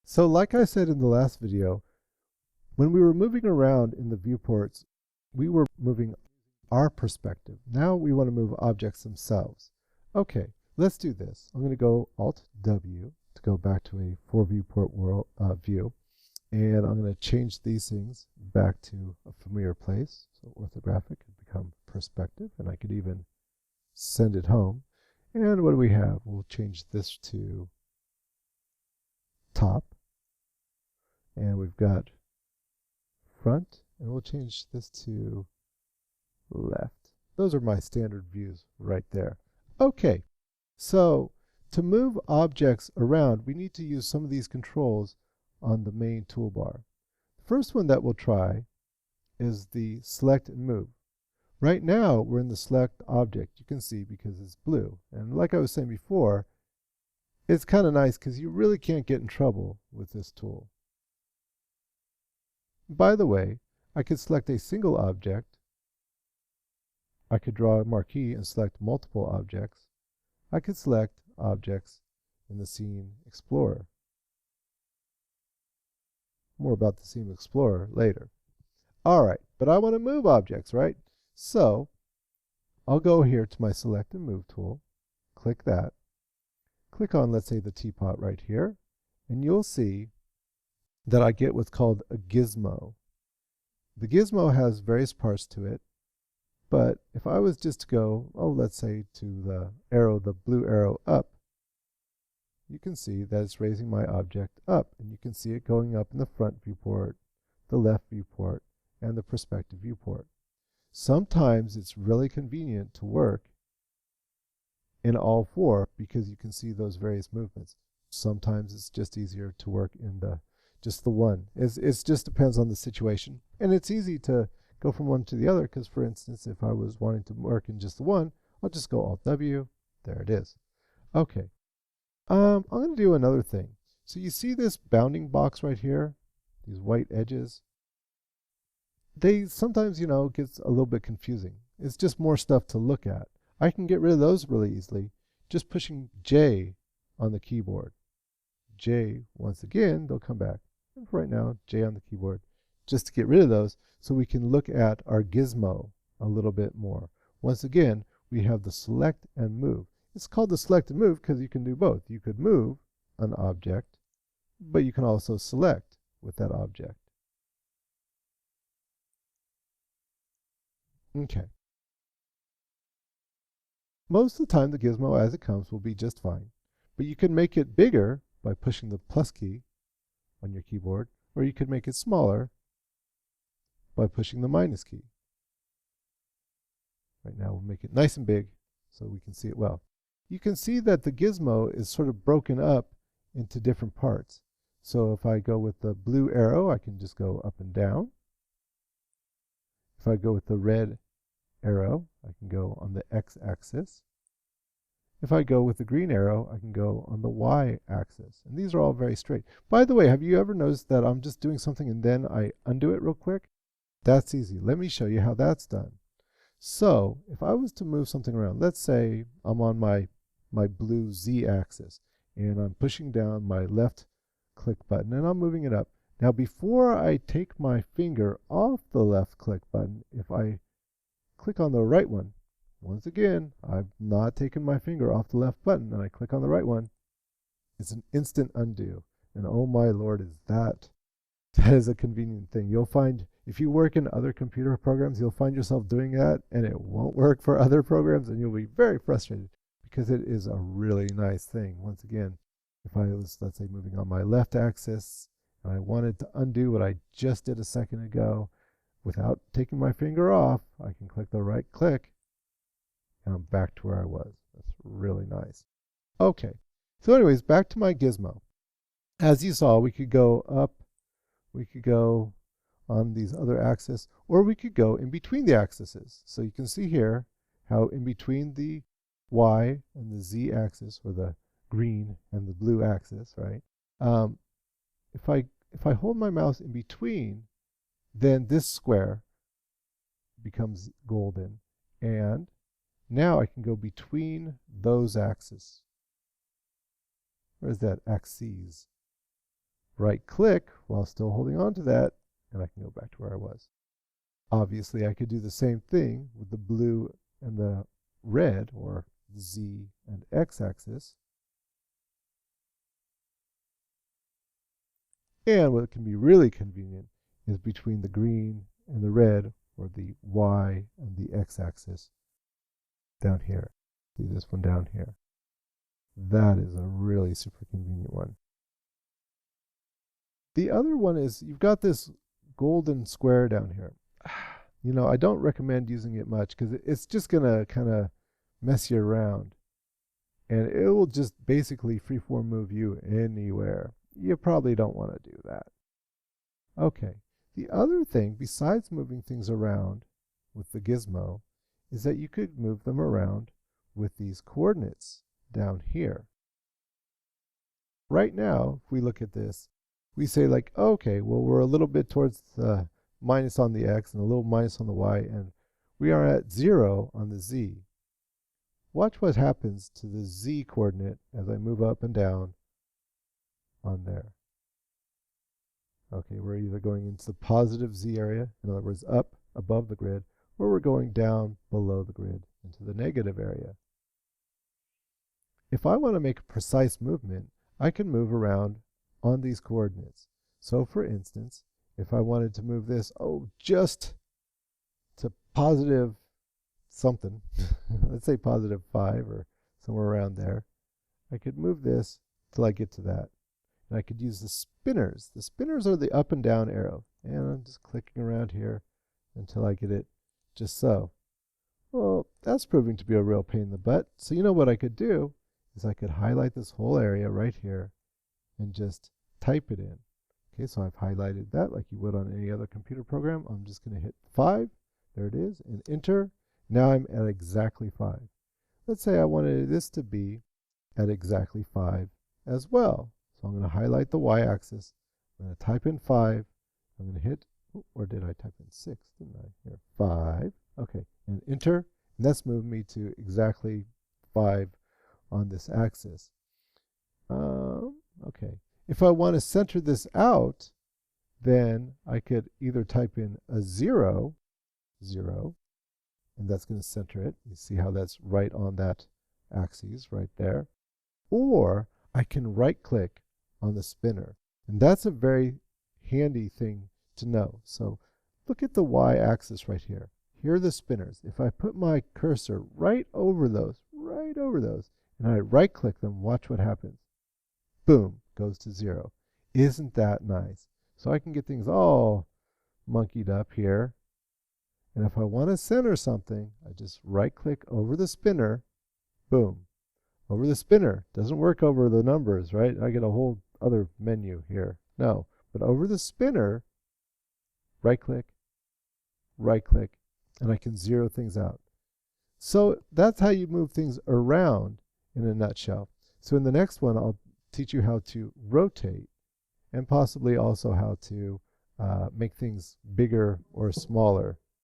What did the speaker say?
So like I said in the last video, when we were moving around in the viewports, we were moving our perspective. Now we want to move objects themselves. Okay, let's do this. I'm going to go Alt-W to go back to a four viewport world view. And I'm going to change these things back to a familiar place. So orthographic could become perspective, and I could even send it home. And what do we have? We'll change this to top. And we've got front, and we'll change this to left. Those are my standard views right there. Okay, so to move objects around, we need to use some of these controls on the main toolbar. The first one that we'll try is the select and move. Right now, we're in the select object, you can see, because it's blue. And like I was saying before, it's kind of nice because you really can't get in trouble with this tool. By the way, I could select a single object. I could draw a marquee and select multiple objects. I could select objects in the Scene Explorer. More about the Scene Explorer later. All right, but I want to move objects, right? So I'll go here to my Select and Move tool, click that, click on, let's say, the teapot right here, and you'll see that I get what's called a gizmo. The gizmo has various parts to it, but if I was just to go, let's say to the arrow, the blue arrow up, you can see that it's raising my object up, and you can see it going up in the front viewport, the left viewport, and the perspective viewport. Sometimes it's really convenient to work in all four because you can see those various movements. Sometimes it's just easier to work in just the one. It just depends on the situation. And it's easy to go from one to the other because, for instance, if I was wanting to work in just the one, I'll just go Alt-W. There it is. Okay. I'm going to do another thing. So you see this bounding box right here? These white edges? They sometimes, gets a little bit confusing. It's just more stuff to look at. I can get rid of those really easily just pushing J on the keyboard. J, once again, they'll come back. And for right now, J on the keyboard, just to get rid of those so we can look at our gizmo a little bit more. Once again, we have the select and move. It's called the select and move because you can do both. You could move an object, but you can also select with that object. Okay. Most of the time, the gizmo as it comes will be just fine, but you can make it bigger by pushing the plus key on your keyboard, or you could make it smaller by pushing the minus key. Right now, we'll make it nice and big so we can see it well. You can see that the gizmo is sort of broken up into different parts. So if I go with the blue arrow, I can just go up and down. If I go with the red arrow, I can go on the x-axis. If I go with the green arrow, I can go on the y-axis. And these are all very straight. By the way, have you ever noticed that I'm just doing something and then I undo it real quick? That's easy. Let me show you how that's done. So if I was to move something around, let's say I'm on my blue z-axis and I'm pushing down my left click button and I'm moving it up. Now before I take my finger off the left click button, if I click on the right one, once again, I've not taken my finger off the left button and I click on the right one, it's an instant undo. And oh my Lord, that is a convenient thing. You'll find if you work in other computer programs, you'll find yourself doing that and it won't work for other programs and you'll be very frustrated because it is a really nice thing. Once again, if I was, let's say, moving on my left axis and I wanted to undo what I just did a second ago without taking my finger off, I can click the right click and I'm back to where I was. That's really nice. Okay, so anyways, back to my gizmo. As you saw, we could go up, we could go on these other axes, or we could go in between the axes. So you can see here how in between the Y and the Z axis, or the green and the blue axis, right? If I hold my mouse in between, then this square becomes golden, and now I can go between those axes. Where's that? Axes. right click while still holding on to that, and I can go back to where I was. Obviously, I could do the same thing with the blue and the red, or Z and X axis. And what can be really convenient is between the green and the red, or the Y and the X axis down here. See this one down here. That is a really super convenient one. The other one is you've got this golden square down here. You know, I don't recommend using it much because it's just going to kind of mess you around. And it will just basically freeform move you anywhere. You probably don't want to do that. Okay, the other thing besides moving things around with the gizmo is that you could move them around with these coordinates down here. Right now, if we look at this, we say like, okay, well, we're a little bit towards the minus on the X and a little minus on the Y, and we are at 0 on the Z. Watch what happens to the Z coordinate as I move up and down on there. Okay, we're either going into the positive Z area, in other words, up above the grid, or we're going down below the grid into the negative area. If I want to make a precise movement, I can move around on these coordinates. So for instance, if I wanted to move this, just to positive something, let's say positive 5 or somewhere around there, I could move this till I get to that. And I could use the spinners. The spinners are the up and down arrow. And I'm just clicking around here until I get it just so. Well, that's proving to be a real pain in the butt. So you know what I could do is I could highlight this whole area right here and just type it in. Okay, so I've highlighted that like you would on any other computer program. I'm just going to hit 5. There it is, and enter. Now I'm at exactly 5. Let's say I wanted this to be at exactly 5 as well. So I'm going to highlight the y-axis. I'm going to type in 5. I'm going to hit, or did I type in 6? Didn't I? Here, 5. Okay, and enter. And that's moved me to exactly 5 on this axis. Okay. If I want to center this out, then I could either type in a 0, 0, and that's going to center it. You see how that's right on that axis right there. Or I can right-click on the spinner. And that's a very handy thing to know. So look at the y-axis right here. Here are the spinners. If I put my cursor right over those, and I right-click them, watch what happens. Boom, goes to 0. Isn't that nice? So I can get things all monkeyed up here. And if I want to center something, I just right-click over the spinner. Boom. Over the spinner. Doesn't work over the numbers, right? I get a whole other menu here. No. But over the spinner, right-click, and I can zero things out. So that's how you move things around in a nutshell. So in the next one, I'll teach you how to rotate and possibly also how to make things bigger or smaller